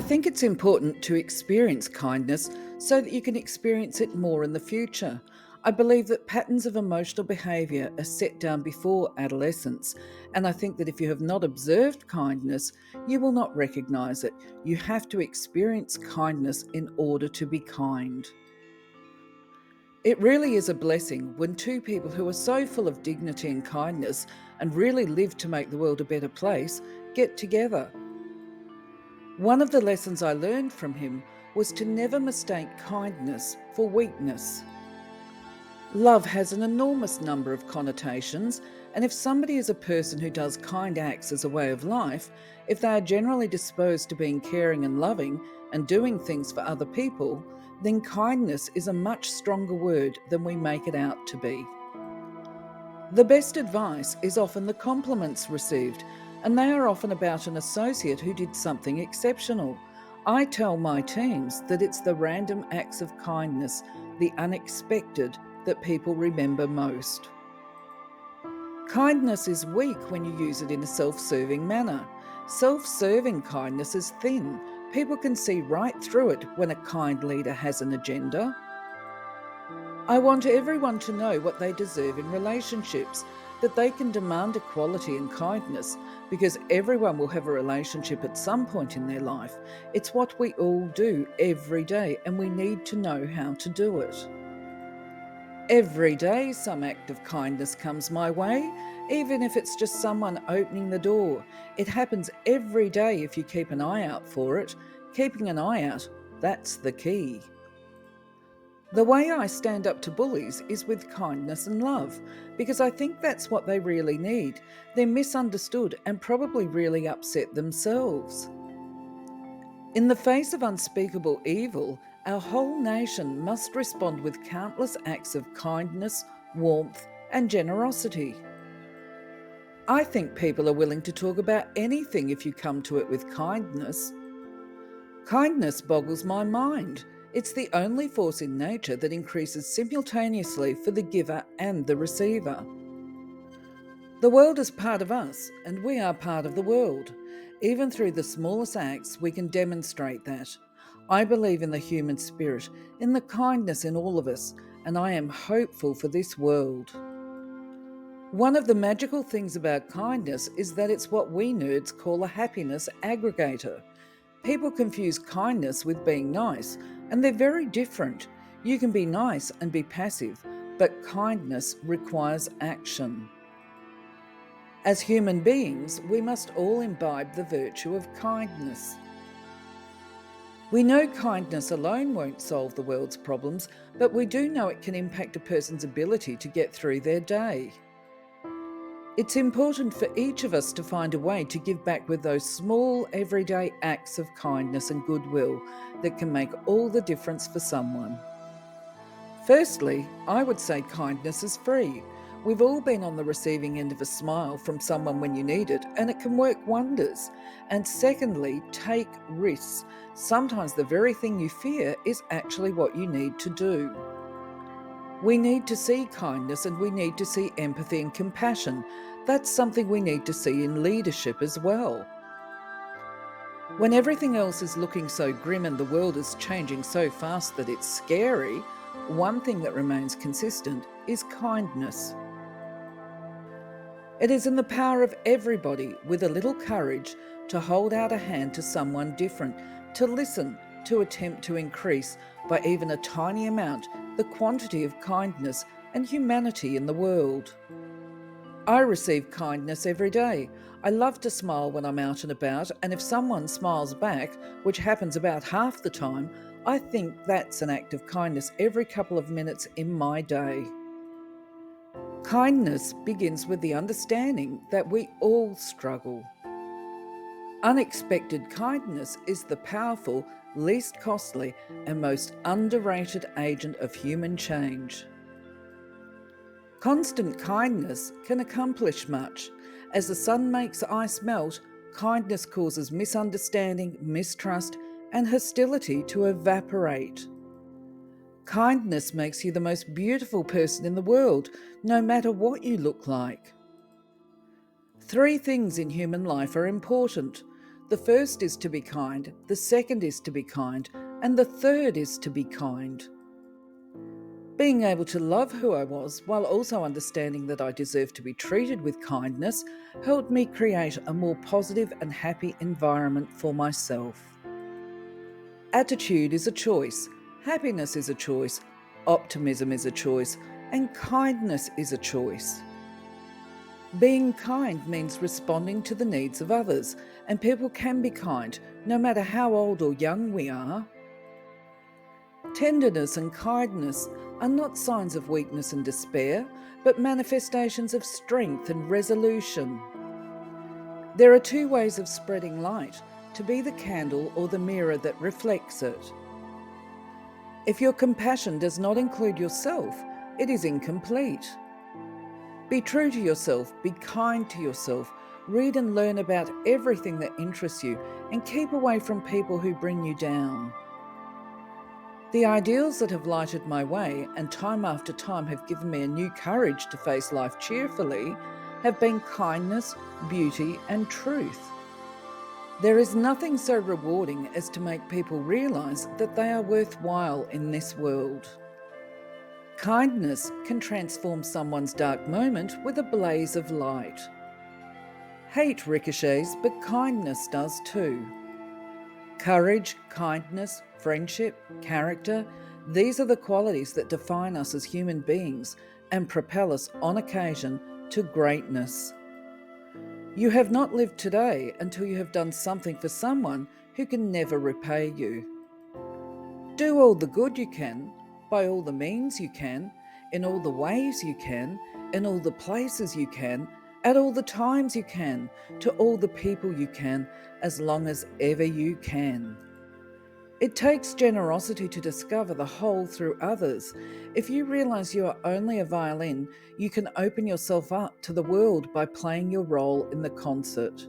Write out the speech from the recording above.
think it's important to experience kindness so that you can experience it more in the future. I believe that patterns of emotional behaviour are set down before adolescence, and I think that if you have not observed kindness, you will not recognise it. You have to experience kindness in order to be kind. It really is a blessing when two people who are so full of dignity and kindness and really live to make the world a better place get together. One of the lessons I learned from him was to never mistake kindness for weakness. Love has an enormous number of connotations, and if somebody is a person who does kind acts as a way of life, if they are generally disposed to being caring and loving and doing things for other people, then kindness is a much stronger word than we make it out to be. The best advice is often the compliments received, and they are often about an associate who did something exceptional. I tell my teams that it's the random acts of kindness, the unexpected, that people remember most. Kindness is weak when you use it in a self-serving manner. Self-serving kindness is thin. People can see right through it when a kind leader has an agenda. I want everyone to know what they deserve in relationships, that they can demand equality and kindness, because everyone will have a relationship at some point in their life. It's what we all do every day, and we need to know how to do it. Every day some act of kindness comes my way, even if it's just someone opening the door. It happens every day if you keep an eye out for it. Keeping an eye out, that's the key. The way I stand up to bullies is with kindness and love, because I think that's what they really need. They're misunderstood and probably really upset themselves. In the face of unspeakable evil, our whole nation must respond with countless acts of kindness, warmth, and generosity. I think people are willing to talk about anything if you come to it with kindness. Kindness boggles my mind. It's the only force in nature that increases simultaneously for the giver and the receiver. The world is part of us, and we are part of the world. Even through the smallest acts, we can demonstrate that. I believe in the human spirit, in the kindness in all of us, and I am hopeful for this world. One of the magical things about kindness is that it's what we nerds call a happiness aggregator. People confuse kindness with being nice, and they're very different. You can be nice and be passive, but kindness requires action. As human beings, we must all imbibe the virtue of kindness. We know kindness alone won't solve the world's problems, but we do know it can impact a person's ability to get through their day. It's important for each of us to find a way to give back with those small, everyday acts of kindness and goodwill that can make all the difference for someone. Firstly, I would say kindness is free. We've all been on the receiving end of a smile from someone when you need it, and it can work wonders. And secondly, take risks. Sometimes the very thing you fear is actually what you need to do. We need to see kindness, and we need to see empathy and compassion. That's something we need to see in leadership as well. When everything else is looking so grim and the world is changing so fast that it's scary, one thing that remains consistent is kindness. It is in the power of everybody with a little courage to hold out a hand to someone different, to listen, to attempt to increase by even a tiny amount the quantity of kindness and humanity in the world. I receive kindness every day. I love to smile when I'm out and about, and if someone smiles back, which happens about half the time, I think that's an act of kindness every couple of minutes in my day. Kindness begins with the understanding that we all struggle. Unexpected kindness is the powerful, least costly, and most underrated agent of human change. Constant kindness can accomplish much. As the sun makes ice melt, kindness causes misunderstanding, mistrust, and hostility to evaporate. Kindness makes you the most beautiful person in the world, no matter what you look like. 3 things in human life are important: The first is to be kind, the second is to be kind, and the third is to be kind. Being able to love who I was while also understanding that I deserve to be treated with kindness helped me create a more positive and happy environment for myself. Attitude is a choice, happiness is a choice, optimism is a choice, and kindness is a choice. Being kind means responding to the needs of others, and people can be kind no matter how old or young we are. Tenderness and kindness are not signs of weakness and despair, but manifestations of strength and resolution. There are two ways of spreading light: to be the candle or the mirror that reflects it. If your compassion does not include yourself, it is incomplete. Be true to yourself, be kind to yourself, read and learn about everything that interests you, and keep away from people who bring you down. The ideals that have lighted my way and time after time have given me a new courage to face life cheerfully have been kindness, beauty, and truth. There is nothing so rewarding as to make people realise that they are worthwhile in this world. Kindness can transform someone's dark moment with a blaze of light. Hate ricochets, but kindness does too. Courage, kindness, friendship, character, these are the qualities that define us as human beings and propel us on occasion to greatness. You have not lived today until you have done something for someone who can never repay you. Do all the good you can, by all the means you can, in all the ways you can, in all the places you can, at all the times you can, to all the people you can, as long as ever you can. It takes generosity to discover the whole through others. If you realise you are only a violin, you can open yourself up to the world by playing your role in the concert.